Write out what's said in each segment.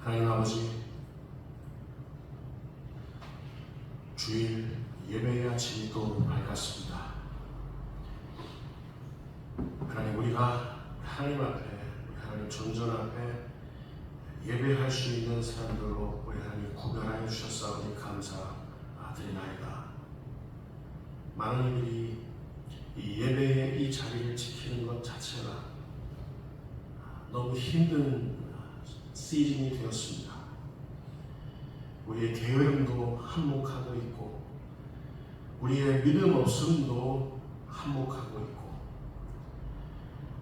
하나님 아버지, 주일 예배의 아침이 또 밝았습니다. 하나님, 우리가 하나님 앞에, 하나님 전전 앞에 예배할 수 있는 사람들로 우리 하나님 구별하여 주셨사오니 감사드리나이다. 많은 이들이 이 예배의 이 자리를 지키는 것 자체가 너무 힘든 시즌이 되었습니다. 우리의 게으름도 한몫하고 있고, 우리의 믿음 없음도 한몫하고 있고,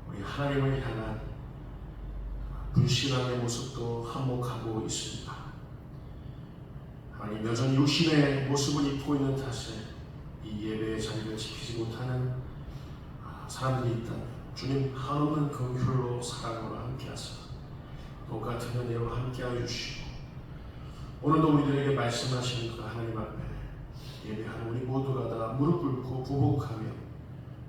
우리 하나님을 향한 불신앙의 모습도 한몫하고 있습니다. 하나님, 여전히 육신의 모습을 입고 있는 탓에 이 예배의 자리를 지키지 못하는 사람들이 있다면 주님, 한없는 그 휼로 사랑으로 함께하사 똑같은 은혜로 함께하여 주시고, 오늘도 우리들에게 말씀하시는 그 하나님 앞에 예배하는 우리 모두가 다 무릎 꿇고 부복하며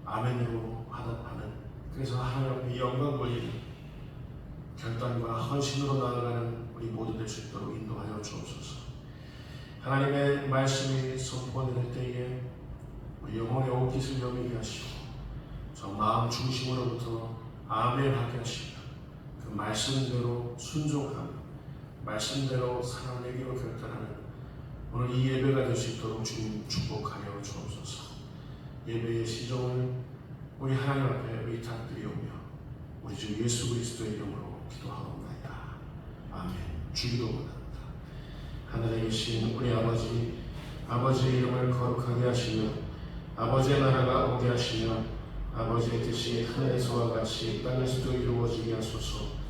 아멘으로 화답하는, 그래서 하나님 앞에 영광 돌리는 결단과 헌신으로 나아가는 우리 모두 될 수 있도록 인도하여 주옵소서. 하나님의 말씀이 선포될 때에 우리 영혼의 옷깃을 여미게 하시고 저 마음 중심으로부터 아멘하게 하시며 그 말씀대로 순종하며 말씀대로 살아내기로 결단하는 오늘 이 예배가 될 수 있도록 주님 축복하여 주옵소서. 예배의 시종을 우리 하나님 앞에 의탁드리오며 우리 주 예수 그리스도의 이름으로 기도하옵나이다. 아멘. 주기도문합니다. 하늘에 계신 우리 아버지, 아버지의 이름을 거룩하게 하시며 아버지의 나라가 오게 하시며 아버지의 뜻이 하늘에서와 같이 땅에서도 이루어지게 하소서.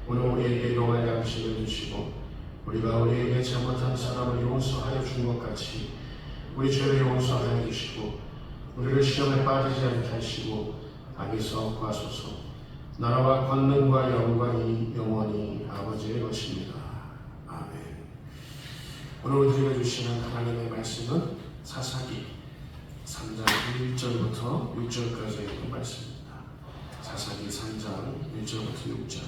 오늘 우리에게 일용할 양식을 주시고 우리가 우리에게 잘못한 사람을 용서하여 준 것 같이 우리 죄를 용서하여 주시고 우리를 시험에 빠지지 않게 하시고 악에서 구하소서. 나라와 권능과 영광이 영원히 아버지의 것입니다. 아멘. 오늘 우리에게 주시는 하나님의 말씀은 사사기 3장 1절부터 6절까지의 있는 말씀입니다. 사사기 3장 1절부터 6절.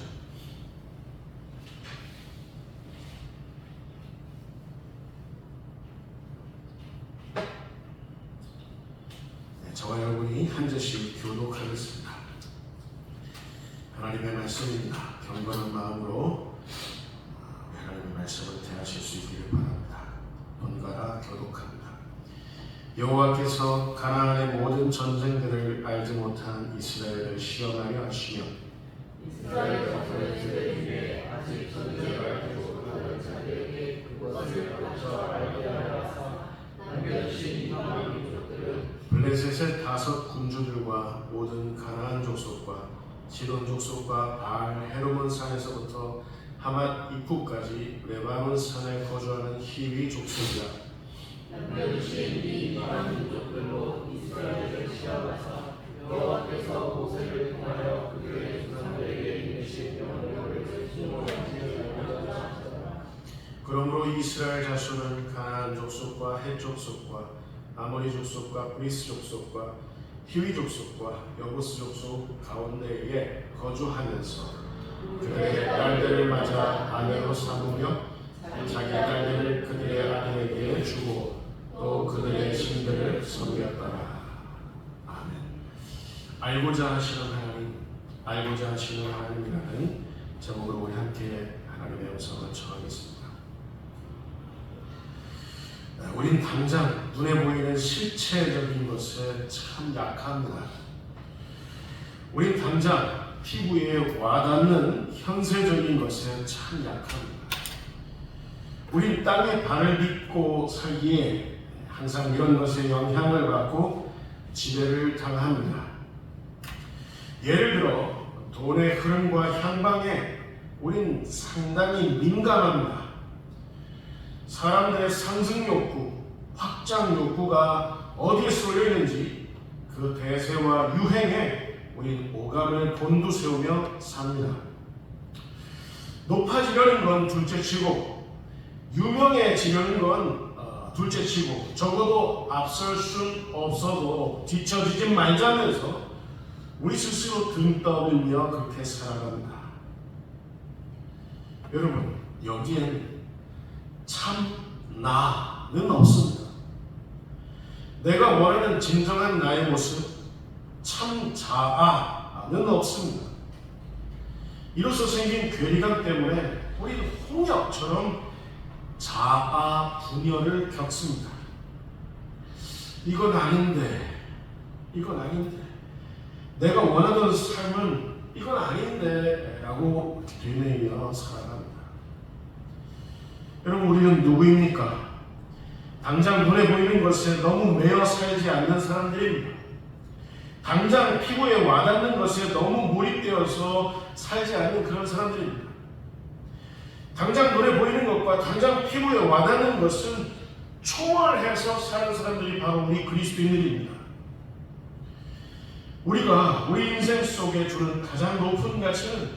저와 여러분이 한 절씩 교독하겠습니다. 하나님의 말씀입니다. 경건한 마음으로 하나님의 말씀을 대하실 수 있기를 바랍니다. 번갈아 교독합니다. 여호와께서 가나안의 모든 전쟁들을 알지 못한 이스라엘을 시험하려 하시며 이스라엘 자손의 세대 중에 아직 전쟁을 알지 못하는 자들에게 그것을 가르쳐 알게 하여 하사 남겨주신 이방의 민족들은 블레셋의 5 군주들과 모든 가나안 족속과 시돈 족속과 바알 헤르몬 산에서부터 하맛 입구까지 레바논 산에 거주하는 히위 족속이라. 남겨주신 이 이방 민족들로 이스라엘을 시험하사 여호와께서 모세를 통하여 그들의 조상들에게 이르신 명령을 준守하지 아니하셨더라. 그러므로 이스라엘 자손은 가나안 족속과 헷 족속과 아모리 족속과 브리스 족속과 히위 족속과 여부스 족속 가운데에 거주하면서 그들의 딸들을 맞아 아내로 삼으며 자기 딸들을 그들의 아내에게 주고 또 그들의 신들을 섬겼더라. 아멘. 알고자 하시는 하나님, 알고자 하시는 하나님이라는 제목으로 우리 함께 하나님의 음성을 전하겠습니다. 우린 당장 눈에 보이는 실체적인 것에 참 약합니다. 우린 당장 피부에 와닿는 현세적인 것에 참 약합니다. 우린 땅에 발을 딛고 살기에 항상 이런 것에 영향을 받고 지배를 당합니다. 예를 들어 돈의 흐름과 향방에 우린 상당히 민감합니다. 사람들의 상승 욕구, 확장 욕구가 어디에 쏠려 있는지 그 대세와 유행에 우린 오감을 곤두세우며 삽니다. 높아지려는 건 둘째치고 유명해지려는 건 둘째치고 적어도 앞설 순 없어도 뒤처지지 말자면서 우리 스스로 등 떠밀며 그렇게 살아갑니다. 여러분, 여기엔 참 나는 없습니다. 내가 원하는 진정한 나의 모습, 참 자아는 없습니다. 이로써 생긴 괴리감 때문에 우리는 홍역처럼 자아 분열을 겪습니다. 이건 아닌데, 내가 원하던 삶은 이건 아닌데 라고 되뇌이며 살아갑니다. 여러분, 우리는 누구입니까? 당장 눈에 보이는 것에 너무 매여 살지 않는 사람들입니다. 당장 피부에 와닿는 것에 너무 몰입되어서 살지 않는 그런 사람들입니다. 당장 눈에 보이는 것과 당장 피부에 와닿는 것은 초월해서 사는 사람들이 바로 우리 그리스도인들입니다. 우리가 우리 인생 속에 주는 가장 높은 가치는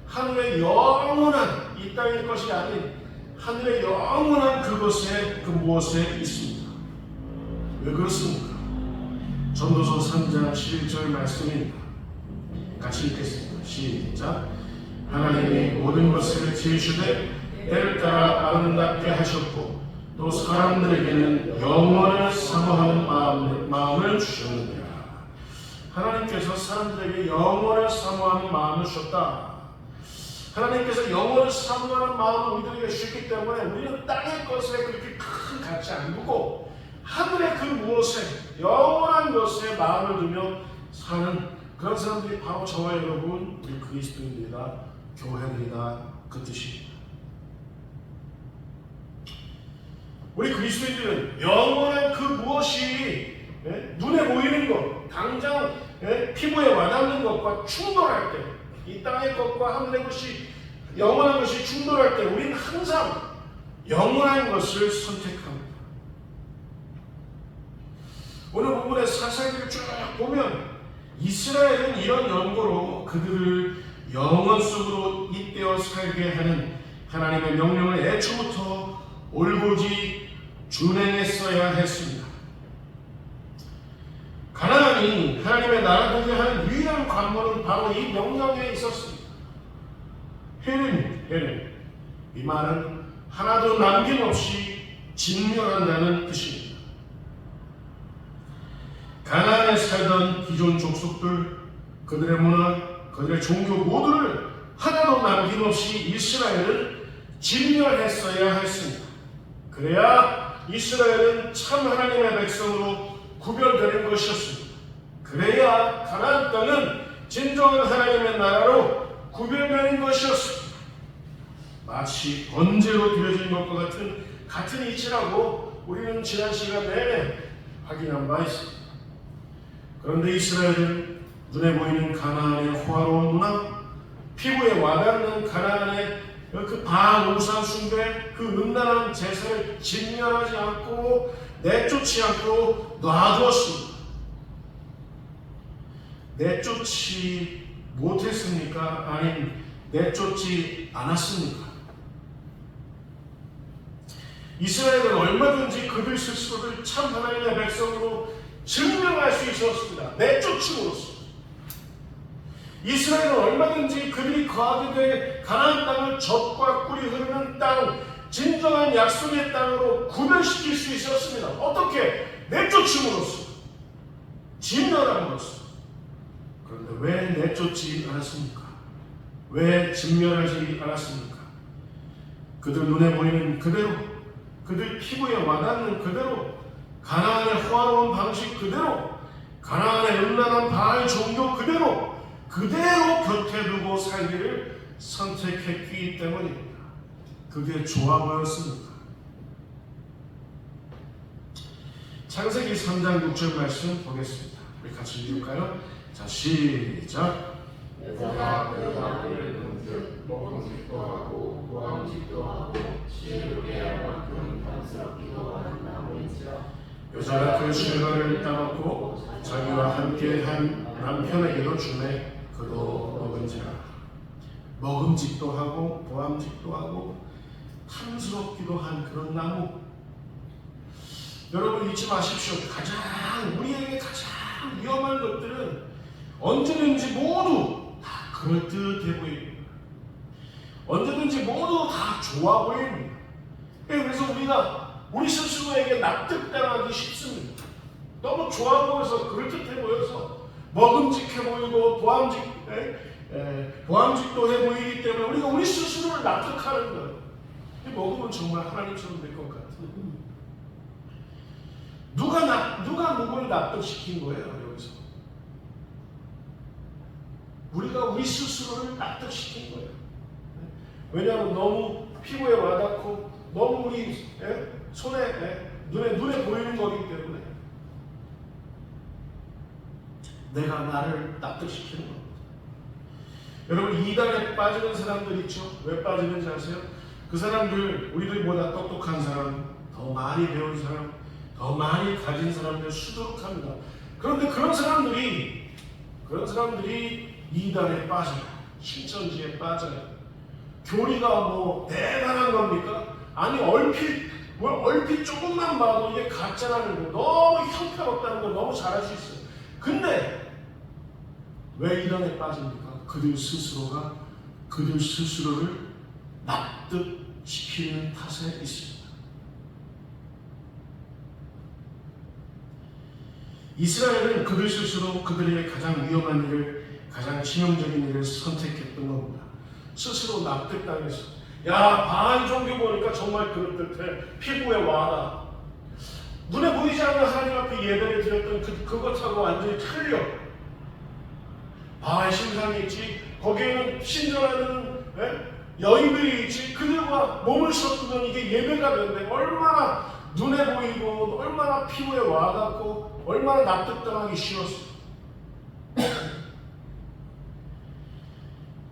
하늘의 영원한 이 땅의 것이 아닌 하늘의 영원한 그곳에 그 무엇에 있습니다. 왜 그렇습니까? 전도서 3장 11절 말씀입니다. 같이 읽겠습니다. 시작. 하나님이 모든 것을 지으시되 때를 따라 아름답게 하셨고 또 사람들에게는 영원을 사모하는 마음을 주셨느니라. 하나님께서 사람들에게 영원을 사모하는 마음을 주셨다. 하나님께서 영원을 사모하는 마음을 우리들에게 주셨기 때문에 우리는 땅의 것에 그렇게 큰 가치 안 두고 하늘의 그 무엇에 영원한 것에 마음을 두며 사는 그런 사람들이 바로 저와 여러분 우리 그리스도인들이다, 교회들이다, 그 뜻입니다. 우리 그리스도인들은 영원한 그 무엇이 눈에 보이는 것, 당장 피부에 와닿는 것과 충돌할 때, 이 땅의 것과 하늘의 것이 영원한 것이 충돌할 때 우리는 항상 영원한 것을 선택합니다. 오늘 본문의 사사기를 쭉 보면 이스라엘은 이런 연고로 그들을 영원 속으로 잇대어 살게 하는 하나님의 명령을 애초부터 올곧이 준행했어야 했습니다. 가나안이 하나님의 나라 되게 하는 유일한 관문은 바로 이 명령에 있었습니다. 헤렘. 이 말은 하나도 남김없이 진멸한다는 뜻입니다. 가나안에 살던 기존 족속들, 그들의 문화, 그들의 종교 모두를 하나도 남김없이 이스라엘은 진멸했어야 했습니다. 그래야 이스라엘은 참 하나님의 백성으로 구별되는 것이었습니다. 그래야 가나안 땅은 진정한 하나님의 나라로 구별되는 것이었습니다. 마치 번제로 드려진 것과 같은 이치라고 우리는 지난 시간 내내 확인한 바 있습니다. 그런데 이스라엘은 눈에 보이는 가나안의 호화로운 문화, 피부에 와닿는 가나안의 그 바알 우상 숭배, 그 음란한 제사를 진멸하지 않고 내쫓지 않고 놔두었습니다. 내쫓지 못했습니까? 아님 내쫓지 않았습니까? 이스라엘은 얼마든지 그들 스스로를 참 하나님의 백성으로 증명할 수 있었습니다. 내쫓음으로써. 이스라엘은 얼마든지 그들이 거하게 될 가나안 땅을 젖과 꿀이 흐르는 땅, 진정한 약속의 땅으로 구별시킬 수 있었습니다. 어떻게? 내쫓음으로써, 진멸함으로써. 그런데 왜 내쫓지 않았습니까? 왜 진멸하지 않았습니까? 그들 눈에 보이는 그대로, 그들 피부에 와닿는 그대로, 가나안의 호화로운 방식 그대로, 가나안의 음란한 바알 종교 그대로 곁에 두고 살기를 선택했기 때문입니다. 그게 좋아 보였습니다. 창세기 3장 6절 말씀 보겠습니다. 우리 같이 읽을까요? 자, 시작. 여자가 그 아들을 본즉 먹음직도 하고 보암직도 하고 실루게 할 만큼 탐스럽기도 하는 나무인지라. 여자가 그 실과를 따먹고 자기와 함께한 남편에게도 주매 그도 먹은지라. 먹음직도 하고 보암직도 하고 탐스럽기도 한 그런 나무. 여러분 잊지 마십시오. 우리에게 가장 위험한 것들은 언제든지 모두 다 그럴듯해 보입니다. 언제든지 모두 다 좋아 보입니다. 그래서 우리가 우리 스스로에게 납득당하기 쉽습니다. 너무 좋아 보여서, 그럴듯해 보여서, 먹음직해 보이고 보암직도 해 보이기 때문에 우리가 우리 스스로를 납득하는 거예요. 먹으면 정말 하나님처럼 될 것 같은. 누가 누구를 납득시킨 거예요, 여기서? 우리가 우리 스스로를 납득시킨 거예요. 왜냐하면 너무 피부에 와닿고 너무 우리 손에 눈에 보이는 거기 때문에 내가 나를 납득시키는 겁니다. 여러분, 이단에 빠지는 사람들 있죠? 왜 빠지는지 아세요? 그 사람들, 우리들보다 똑똑한 사람, 더 많이 배운 사람, 더 많이 가진 사람들 수두룩합니다. 그런데 그런 사람들이 이단에 빠져요. 신천지에 빠져요. 교리가 뭐 대단한 겁니까? 아니, 얼핏 조금만 봐도 이게 가짜라는 거, 너무 형편없다는 거 너무 잘 알 수 있어요. 근데 왜 이단에 빠집니까? 그들 스스로를 납득시키는 탓에 있습니다. 이스라엘은 그들 스스로 그들에게 가장 위험한 일을, 가장 치명적인 일을 선택했던 겁니다. 스스로 납득당해서, 야, 바알 종교 보니까 정말 그럴듯해. 피부에 와닿아. 눈에 보이지 않는 하나님 앞에 예배를 드렸던 그것하고 완전히 틀려. 바알 신상이 있지, 거기에는 신전하는 여인들이 있지, 그들과 몸을 섞으면 이게 예배가 되는데 얼마나 눈에 보이고 얼마나 피부에 와닿고 얼마나 납득당하기 쉬웠어.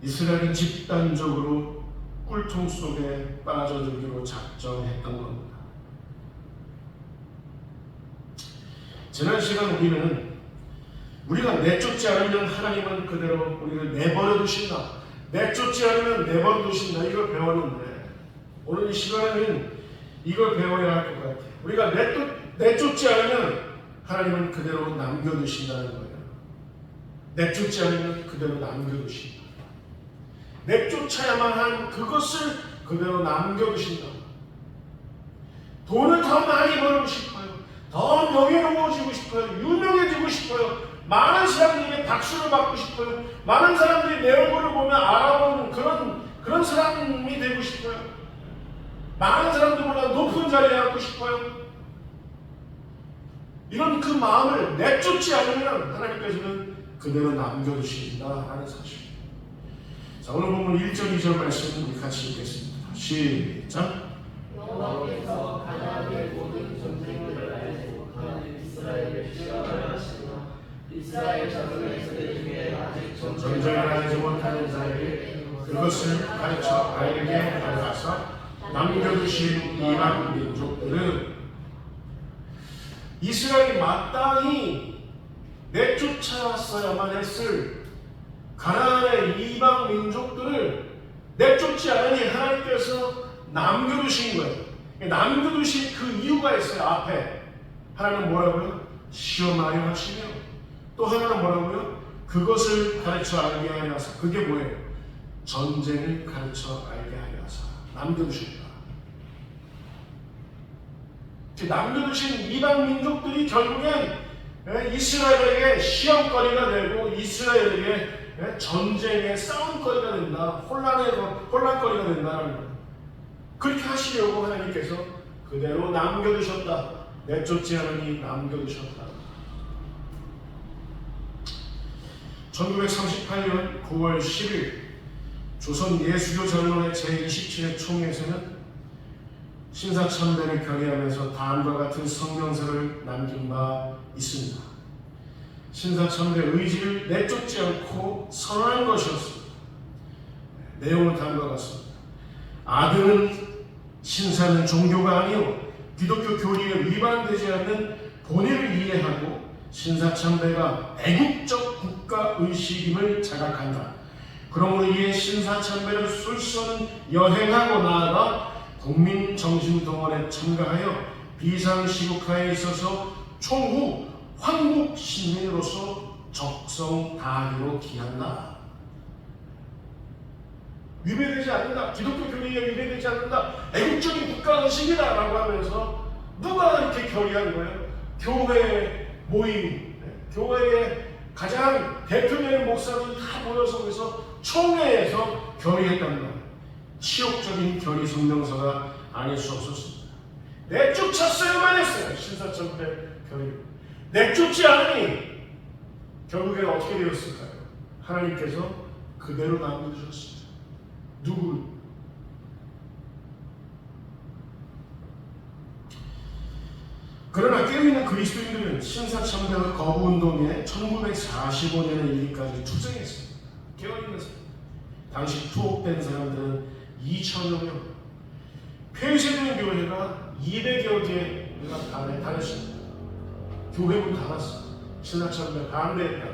이스라엘은 집단적으로 꿀통 속에 빠져들기로 작정했던 겁니다. 지난 시간 우리가 내쫓지 않으면 하나님은 그대로 우리를 내버려 두신다. 내쫓지 않으면 내버려 두신다. 이걸 배웠는데 오늘 이 시간에는 이걸 배워야 할 것 같아요. 우리가 내쫓지 않으면 하나님은 그대로 남겨두신다는 거예요. 내쫓지 않으면 그대로 남겨두신다. 내쫓아야만 한 그것을 그대로 남겨두신다. 돈을 더 많이 벌고 싶어요. 더 명예로워지고 싶어요. 유명해지고 싶어요. 많은 사람들에게 박수를 받고 싶어요. 많은 사람들이 내 얼굴을 보면 알아보는 그런 사람이 되고 싶어요. 많은 사람들보다 높은 자리에 앉고 싶어요. 이런 그 마음을 내쫓지 않으면 하나님께서는 그대로 남겨두신다 하는 사실. 자, 오늘 보면 1절 2절 말씀 우리 같이 읽겠습니다. 시작. 여호와께서 가나안의 모든 전쟁을 알고 하나님 이스라엘을 시험하시나 이스라엘 자손의 세대 중에 아직 전쟁을 알지 못하는 자에게 그것을 가르쳐 알게 하여서 남겨두신 이방 민족들은 이스라엘이 마땅히 내쫓아왔어야만 했을 가나안의 이방 민족들을 내쫓지 않으니 하나님께서 남겨두신 거예요. 남겨두신 그 이유가 있어요. 앞에 하나님은 뭐라고요? 시험하려 하시며, 또 하나는 뭐라고요? 그것을 가르쳐 알게 하려 하사. 그게 뭐예요? 전쟁을 가르쳐 알게 하려 하사. 남겨두신 거야. 남겨두신 이방 민족들이 결국엔 이스라엘에게 시험거리가 되고 이스라엘에게 전쟁의 싸움거리가 된다. 혼란거리가 된다는 거예요. 그렇게 하시려고 하나님께서 그대로 남겨두셨다. 내쫓지 않으니 남겨두셨다. 1938년 9월 10일 조선 예수교 전론회 제27회 총회에서는 신사참배를 결의하면서 다음과 같은 성명서를 남긴 바 있습니다. 신사참배 의지를 내쫓지 않고 선언한 것이었습니다. 내용은 다음과 같습니다. 아들은 신사는 종교가 아니요 기독교 교리에 위반되지 않는 본의를 이해하고 신사참배가 애국적 국가의식임을 자각한다. 그러므로 이에 신사참배를 술수는 여행하고 나아가 국민정신동원에 참가하여 비상시국하에 있어서 총후 황국시민으로서 적성 다하기로 기한다. 위배되지 않는다. 않는다. 기독교 교리에 위배되지 않는다. 애국적인 국가 의식이다 라고 하면서 누가 이렇게 결의한 거예요? 교회 모임, 교회의 가장 대표적인 목사들이 다 모여서 그래서 총회에서 결의했단 말이에요. 치욕적인 결의 성명서가 아닐 수 없었습니다. 내쫓았어야만 했어요. 신사참배 결의. 내쫓지 않으니 결국에 어떻게 되었을까요? 하나님께서 그대로 남겨주셨습니다. 누구를? 그러나 깨어있는 그리스도인들은 신사참배와 거부운동에 1945년에 이르기까지 투쟁했습니다. 깨어있는 사람. 당시 투옥된 사람들은 2천여 명. 폐쇄된 교회가 200여 개가 다녔습니다. 교회문 닫았습니다. 신사참배 반대했다.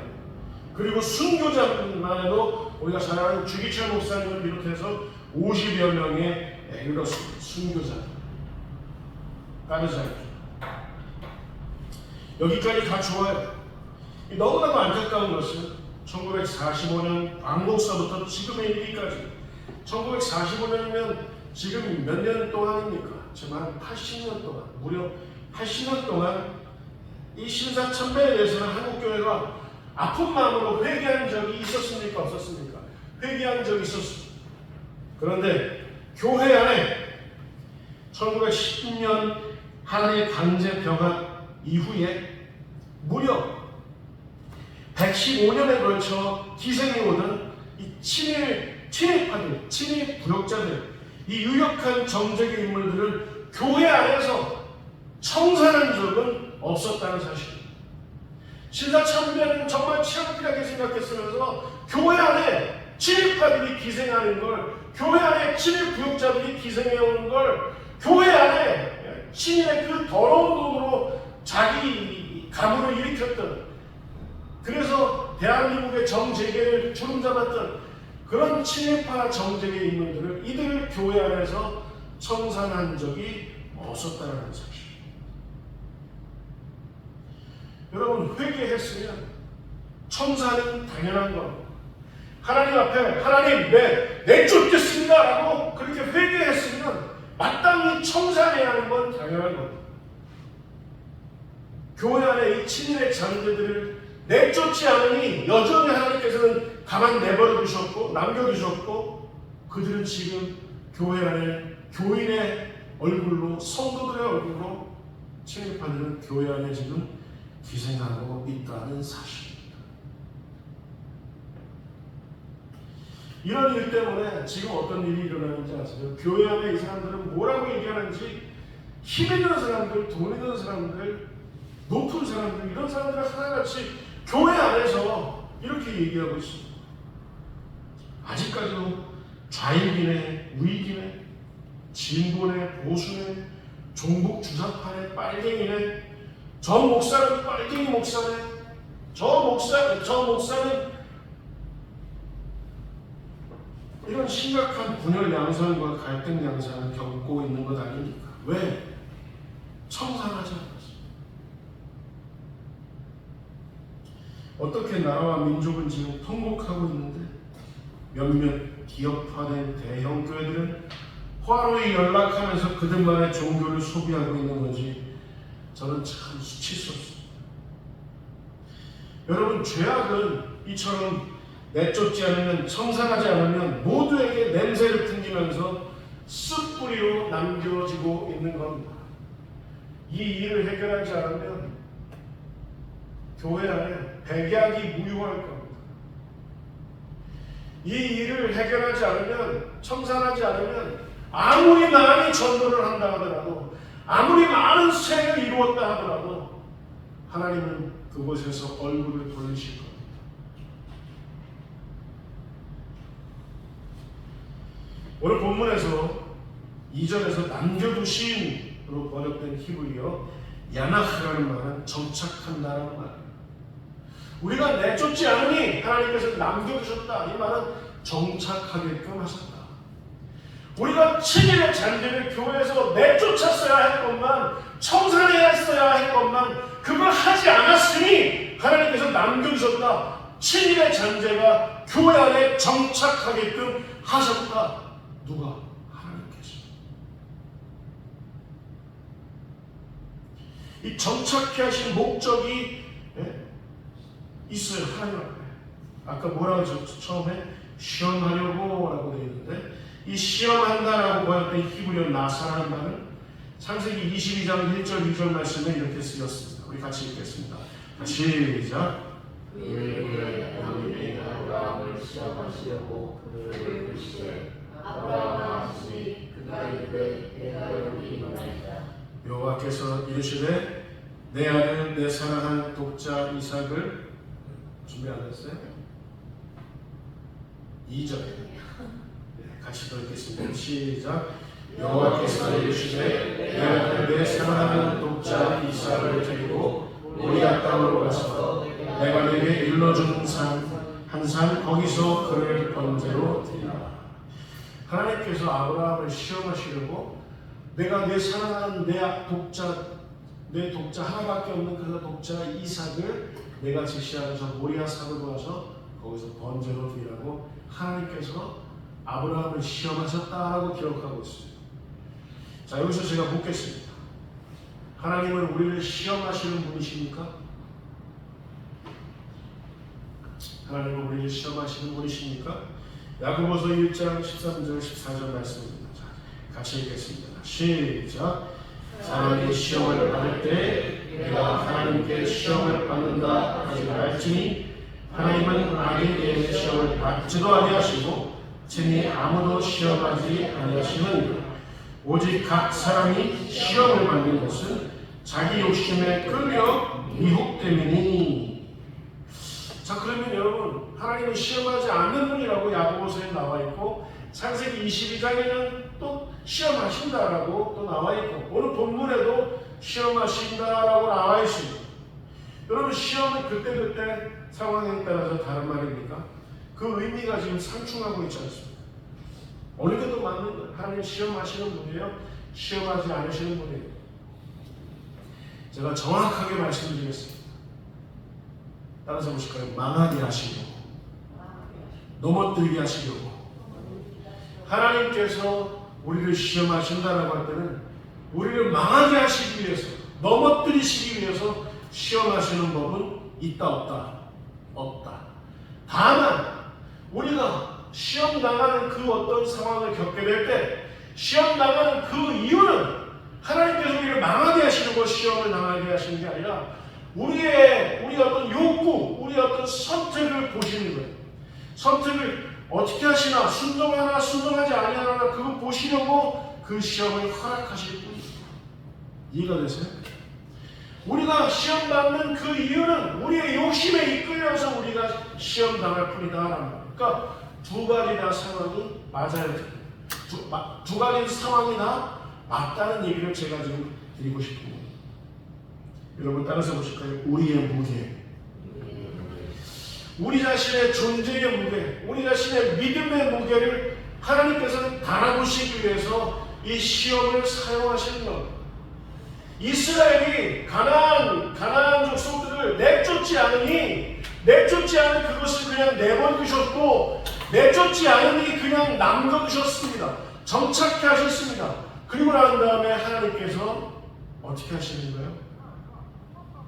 그리고 순교자만 해도 우리가 잘 아는 주기철 목사님을 비롯해서 50여 명의 이렇습니다. 순교자. 까르지 않게. 여기까지 다 좋아요. 너무나도 안타까운 것은 1945년 광복사부터 지금에 이르기까지 1945년이면 지금 몇 년 동안입니까? 지금 80년 동안, 무려 80년 동안 이 신사참배에 대해서는 한국교회가 아픈 마음으로 회개한 적이 있었습니까? 없었습니까? 회개한 적이 있었습니다. 그런데 교회 안에 1910년 한해 강제 병합 이후에 무려 115년에 걸쳐 기생해오던 이 친일파들, 친일 부역자들, 이 유력한 정적의 인물들을 교회 안에서 청산한 적은 없었다는 사실입니다. 신사참배는 정말 치열하게 생각했으면서 교회 안에 친일파들이 기생하는 걸, 교회 안에 친일 부역자들이 기생해오는 걸, 교회 안에 친일의 그 더러운 돈으로 자기 가문을 일으켰던, 그래서 대한민국의 정재계를 주름잡았던 그런 친일파 정재계 인물들을 이들을 교회 안에서 청산한 적이 없었다는 사실. 여러분, 회개했으면 청산은 당연한 겁니다. 하나님 앞에 하나님 내쫓겠습니다 라고 그렇게 회개했으면 마땅히 청산해야 하는 건 당연한 겁니다. 교회 안에 이 친일의 장제들을 내쫓지 않으니 여전히 하나님께서는 가만 내버려 두셨고 남겨두셨고, 그들은 지금 교회 안에 교인의 얼굴로, 성도들의 얼굴로 친일파들은 교회 안에 지금 기생하고 있다는 사실입니다. 이런 일 때문에 지금 어떤 일이 일어나는지 아세요? 교회 안에 이 사람들은 뭐라고 얘기하는지, 힘 있는 사람들, 돈 있는 사람들, 높은 사람들, 이런 사람들은 하나같이 교회 안에서 이렇게 얘기하고 있습니다. 아직까지도 좌익이네, 우익이네, 진보네, 보수네, 종북 주사파네, 빨갱이네, 저 목사는 빨갱이 목사네, 저 목사는 이런 심각한 분열 양상과 갈등 양상을 겪고 있는 것 아닙니까? 왜? 청산하지 않았습니다. 어떻게 나라와 민족은 지금 통곡하고 있는데 몇몇 기업화된 대형 교회들은 화로에 연락하면서 그들만의 종교를 소비하고 있는 건지 저는 참 수치스럽습니다. 여러분, 죄악은 이처럼 내쫓지 않으면, 청산하지 않으면 모두에게 냄새를 풍기면서 쓱뿌리로 남겨지고 있는 겁니다. 이 일을 해결하지 않으면 교회 안에 백약이 무효할 겁니다. 이 일을 해결하지 않으면, 청산하지 않으면 아무리 많이 전도를 한다 하더라도, 아무리 많은 세를 이루었다 하더라도 하나님은 그곳에서 얼굴을 돌리실 겁니다. 오늘 본문에서 2절에서 남겨두심으로 번역된 히브리어 야나흐라는 말은 정착한다는 말. 우리가 내쫓지 않으니 하나님께서 남겨두셨다. 이 말은 정착하게끔 하셨다. 우리가 친일의 잔재를 교회에서 내쫓았어야 할 것만, 청산해야 했어야 할 것만, 그걸 하지 않았으니 하나님께서 남겨주셨다. 친일의 잔재가 교회 안에 정착하게끔 하셨다. 누가? 하나님께서. 이 정착케 하신 목적이 있어요. 하나님 앞에. 아까 뭐라고 하셨죠? 처음에 시험하려고 라고 되어 있는데 이 시험한다라고 보였던 히브리어 나사라는 말은 창세기 22장 1절 2절 말씀에 이렇게 쓰였습니다. 우리 같이 읽겠습니다. 시작. 그의 하나님이 아브라함을 시험하시려고 그를 부르시되 아브라함아 하시니 그가 이르되 내가 여기 있나이다. 여호와께서 이르시되 내 아들 내 사랑하는 독자 이삭을 준비 안 했어요? 2절 같이 더 읽겠습니다. 시작. 여호와께서 이르시되 내 아들 내 사랑하는 독자 이삭을 데리고 모리아 땅으로 가서 내가 내게 일러준 한 산 거기서 그를 번제로 드리라. 하나님께서 아브라함을 시험하시려고 내가 내 사랑하는 내 독자 하나밖에 없는 그 독자 이삭을 내가 제시하면서 모리아 산으로 가서 거기서 번제로 드리라고 하나님께서 아브라함을 시험하셨다라고 기록하고 있습니다. 자, 여기서 제가 묻겠습니다. 하나님은 우리를 시험하시는 분이십니까? 하나님은 우리를 시험하시는 분이십니까? 야고보서 1장 13절 14절 말씀입니다. 자, 같이 읽겠습니다. 시작. 사람이 시험을 받을 때 내가 하나님께 시험을 받는다 하지 말지니 하나님은 악에게 시험을 받지도 아니하시고 친히 아무도 시험하지 아니하시느니라. 오직 각 사람이 시험을 받는 것은 자기 욕심에 끌려 미혹됨이니. 자, 그러면 여러분, 하나님은 시험하지 않는 분이라고 야고보서에 나와 있고 창세기 22장에는 또 시험하신다라고 또 나와 있고 오늘 본문에도 시험하신다라고 나와 있습니다. 여러분, 시험은 그때그때 상황에 따라서 다른 말입니까? 그 의미가 지금 상충하고 있지 않습니까? 어느 때도 맞는 거예요. 하나님 시험하시는 분이에요. 시험하지 않으시는 분이에요. 제가 정확하게 말씀드리겠습니다. 따라서 보실까요? 망하게 하시려고, 넘어뜨리게 하시려고. 하나님께서 우리를 시험하신다라고 할 때는 우리를 망하게 하시기 위해서, 넘어뜨리시기 위해서 시험하시는 법은 있다 없다? 없다. 다만 우리가 시험 당하는 그 어떤 상황을 겪게 될 때 시험 당하는 그 이유는 하나님께서 우리를 망하게 하시려고 시험을 당하게 하시는 게 아니라 우리 어떤 욕구, 우리의 어떤 선택을 보시는 거예요. 선택을 어떻게 하시나, 순종하나 순종하지 아니하나 그거 보시려고 그 시험을 허락하실 뿐입니다. 이해가 되세요? 우리가 시험 받는 그 이유는 우리의 욕심에 이끌려서 우리가 시험 당할 뿐이다. 그러니까 두 가지 다 상황이 맞아야 돼요. 두 가지 상황이 다 맞다는 얘기를 제가 지금 드리고 싶습니다. 여러분 따라서 보실까요? 우리의 무게, 우리 자신의 존재의 무게, 우리 자신의 믿음의 무게를 하나님께서는 달아보시기 위해서 이 시험을 사용하시는 겁니다. 이스라엘이 가나안 족속들을 내쫓지 않은 그것을 그냥 내버려두셨고 내쫓지 않으니 그냥 남겨두셨습니다. 정착케 하셨습니다. 그리고 난 다음에 하나님께서 어떻게 하시는 거예요?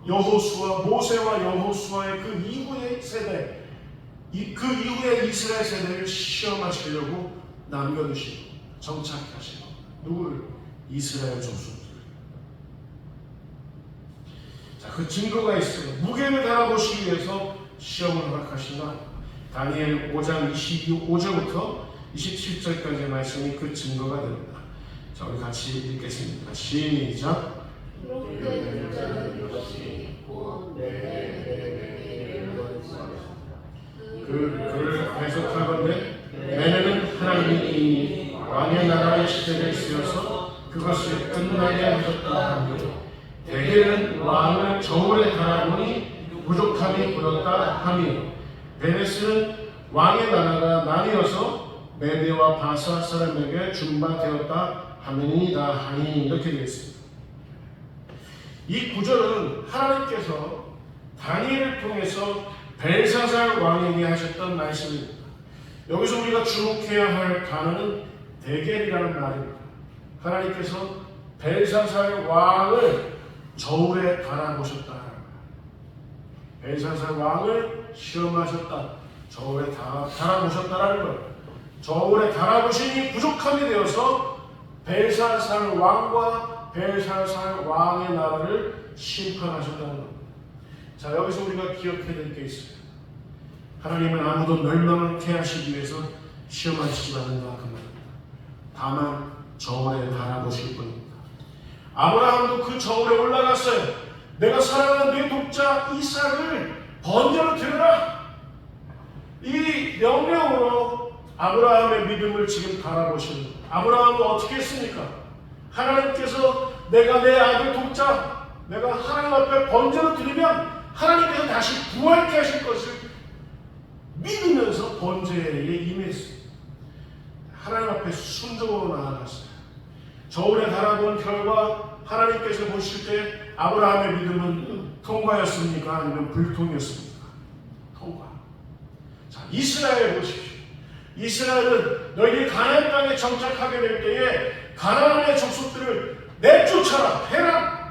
여호수아, 모세와 여호수아의 그 이후의 세대, 그 이후의 이스라엘 세대를 시험하시려고 남겨두시고 정착케 하시고 누구를? 이스라엘 족속들. 자, 그 증거가 있어요. 무게를 달아보시기 위해서 시험을 허락하시나 다니엘 5장 25절부터 27절까지의 말씀이 그 증거가 됩니다. 자, 우리 같이 읽겠습니다. 시작. 그를 해석하건대 내는 하나님이 왕의 나라의 시대에 쓰여서 그것을 끝나게 하셨다 하며 대개는 왕을 저울에 달아보니 부족함이 굳었다 하며 베레스는 왕의 나라가 나뉘어서 메대와 바사 사람에게 준바되었다 하느니라 하니 이렇게 되겠습니다. 이 구절은 하나님께서 다니엘을 통해서 벨사살 왕에게 하셨던 말씀입니다. 여기서 우리가 주목해야 할 단어는 베겔이라는 말입니다. 하나님께서 벨사살 왕을 저울에 달아보셨다. 벨사살 왕을 시험하셨다. 저울에 달아보셨다라는 거예요. 저울에 달아보시니 부족함이 되어서 벨사살 왕과 벨사살 왕의 나라를 심판하셨다는 겁니다. 자, 여기서 우리가 기억해야 될 게 있어요. 하나님은 아무도 멸망케 하시기 위해서 시험하시지 않는다 그 말입니다. 다만 저울에 달아보실 뿐입니다. 아브라함도 그 저울에 올라갔어요. 내가 사랑하는 내 독자 이삭을 번제로 드려라. 이 명령으로 아브라함의 믿음을 지금 달아보시는 거예요. 아브라함은 어떻게 했습니까? 하나님께서 내가 내 아들 독자 내가 하나님 앞에 번제로 드리면 하나님께서 다시 부활케 하실 것을 믿으면서 번제에 임했어요. 하나님 앞에 순종으로 나아갔어요. 저울에 달아본 결과 하나님께서 보실 때 아브라함의 믿음은 통과였습니까? 아니면 불통이었습니까? 통과. 자, 이스라엘 보십시오. 이스라엘은 너희들이 가나안 땅에 정착하게 될 때에 가나안의 족속들을 내쫓아라.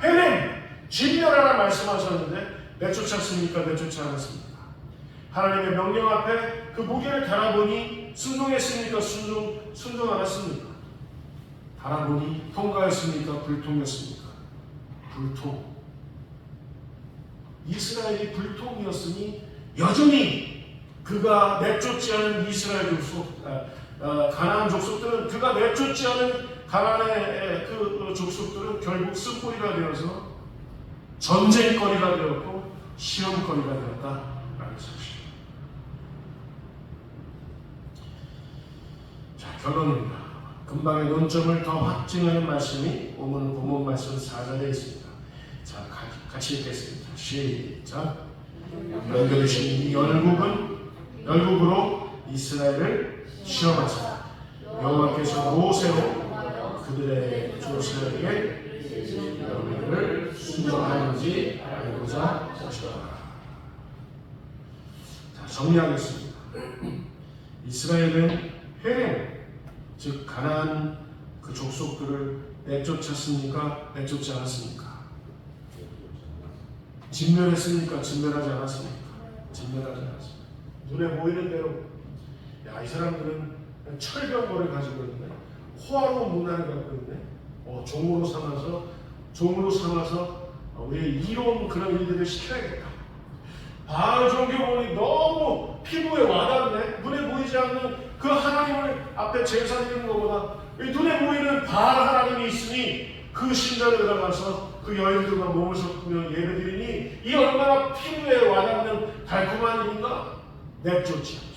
헤렘 진멸하라 말씀하셨는데 내쫓았습니까? 내쫓지 않았습니까? 하나님의 명령 앞에 그 무게를 달아보니 순종했습니까? 순종 안 했습니까? 달아보니 통과했습니까? 불통이었습니까? 불통. 이스라엘이 불통이었으니 여전히 그가 내쫓지 않은 이스라엘 족속, 가나안 족속들은 그가 내쫓지 않은 가나안의 그 족속들은 결국 쓴뿌리가 되어서 전쟁거리가 되었고 시험거리가 되었다라는 사실. 자, 결론입니다. 금방의 논점을 더 확증하는 말씀이 오늘 본문 말씀 4절에 있습니다. 자, 같이 읽겠습니다. 시작. 연결되신 이 열국으로 이스라엘을 시험하사 여호와께서 모세로 그들의 조상에게 명령을 순종하는지 알고자 하셨다. 자, 정리하겠습니다. 이스라엘은 헤렘, 즉 가나안 그 족속들을 내쫓았습니까? 내쫓지 않았습니까? 진멸했습니까? 진멸하지 않았습니까? 진멸하지 않았습니다. 눈에 보이는 대로 이 사람들은 철벽거를 가지고 있네, 호화로운 문화를 갖고 있네, 종으로 삼아서 우리의 이로운 그런 일들을 시켜야겠다. 바알 종교원이 너무 피부에 와닿네. 눈에 보이지 않는 그 하나님을 앞에 제사 드리는 것보다 눈에 보이는 바알 하나님이 있으니 그 신전에 들어가서 그 여인들과 몸을 섞으며 예배드리니 이 얼마나 피부에 와닿는 달콤한 일인가. 내쫓지 않았어.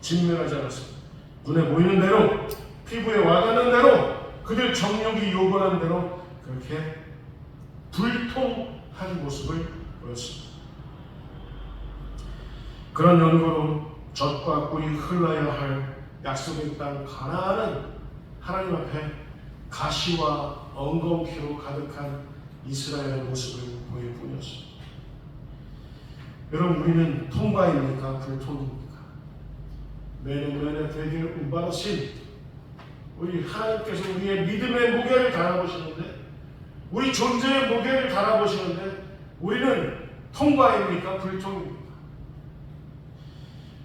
진멸하지 않았습니다. 눈에 보이는 대로, 피부에 와닿는 대로, 그들 정욕이 요구하는 대로 그렇게 불통한 모습을 보였습니다. 그런 연고로 젖과 꿀이 흘러야 할 약속의 땅 가나안은 하나님 앞에 가시와 엉겅퀴로 가득한 이스라엘의 모습을 보일 뿐이었습니다. 여러분, 우리는 통과입니까? 불통입니까? 매년 되길 운받으신 우리 하나님께서 우리의 믿음의 무게를 달아보시는데, 우리 존재의 무게를 달아보시는데 우리는 통과입니까? 불통입니까?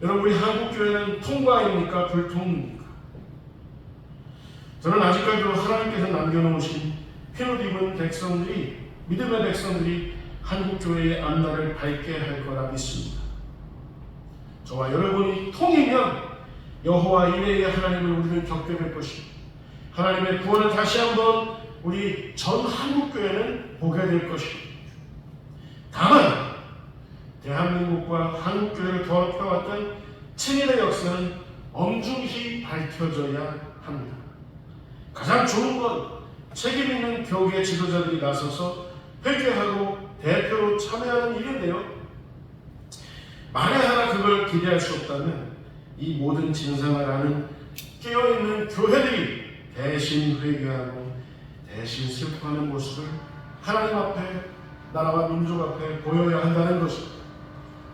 여러분, 우리 한국교회는 통과입니까? 불통입니까? 저는 아직까지도 하나님께서 남겨놓으신 피를 입은 백성들이, 믿음의 백성들이 한국교회의 앞날을 밝게 할 거라 믿습니다. 저와 여러분이 통이면 여호와 이레의 하나님을 우리는 겪게 될 것입니다. 하나님의 구원을 다시 한번 우리 전 한국교회는 보게 될 것입니다. 다만 대한민국과 한국교회를 더럽혀왔던 친일의 역사는 엄중히 밝혀져야 합니다. 가장 좋은 건 책임 있는 교계 지도자들이 나서서 회개하고 대표로 참여하는 일인데요. 만에 하나 그걸 기대할 수 없다면 이 모든 진상을 아는 깨어있는 교회들이 대신 회개하고 대신 슬퍼하는 모습을 하나님 앞에, 나라와 민족 앞에 보여야 한다는 것입니다.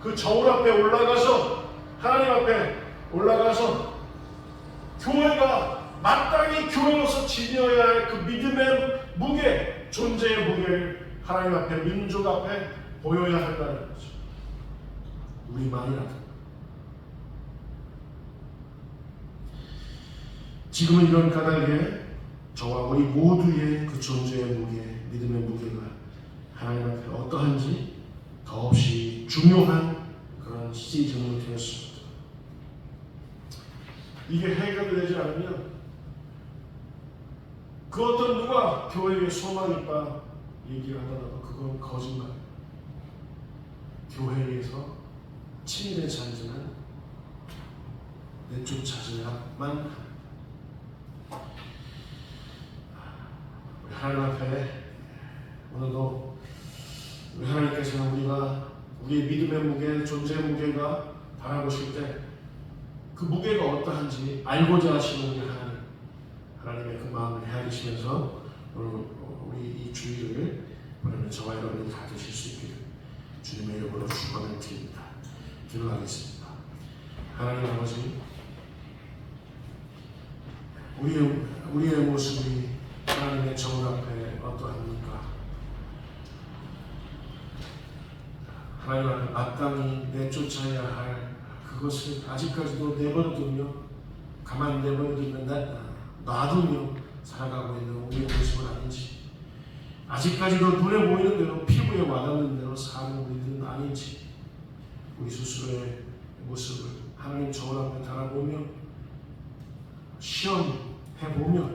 그 저울 앞에 올라가서, 하나님 앞에 올라가서 교회가 마땅히 교회로서 지녀야 할 그 믿음의 무게, 존재의 무게를 하나님 앞에, 민족 앞에 보여야 한다는 거죠. 우리만이라도. 지금은 이런 까닭에 저와 우리 모두의 그 존재의 무게, 믿음의 무게가 하나님 앞에 어떠한지 더없이 중요한 그런 시즌이 되었습니다. 이게 해결이 되지 않으면 그 어떤 누가 교회에 소망 있다 얘기를 하더라도 그건 거짓말. 교회에서 친일의 잔재는 내쫓아져야만 합니다. 하나님 앞에 오늘도 우리 하나님께서는 우리의 믿음의 무게, 존재의 무게가 바라보실 때 그 무게가 어떠한지 알고자 하시는 우리 하나님의 그 마음을 헤아리시면서 오늘 우리 이 주일을 보내는 저와 여러분이 다 되실 수 있기를 주님의 이름으로 축원을 드립니다. 기도하겠습니다. 하나님 아버지, 우리의 모습이 하나님의 정 앞에 어떠합니까? 하나님 앞에 마땅히 내쫓아야 할 그것을 아직까지도 내버려두며 가만히 내버려두며 놔두며 살아가고 있는 우리의 모습은 아닌지, 아직까지도 눈에 보이는 대로 피부에 와닿는 대로 사는 우리들은 아닌지, 우리 스스로의 모습을 하나님 정 앞에 달아보며 시험해보며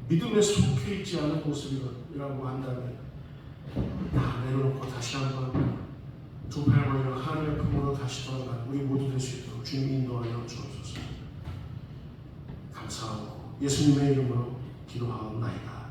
믿음에 속해 있지 않은 모습이라고 한다면 다 내려놓고 다시 한번 두 팔 벌려 하늘의 품으로 다시 돌아간 우리 모두 될 수 있도록 주님 인도하여 주옵소서. 감사하고 예수님의 이름으로 기도하옵나이다.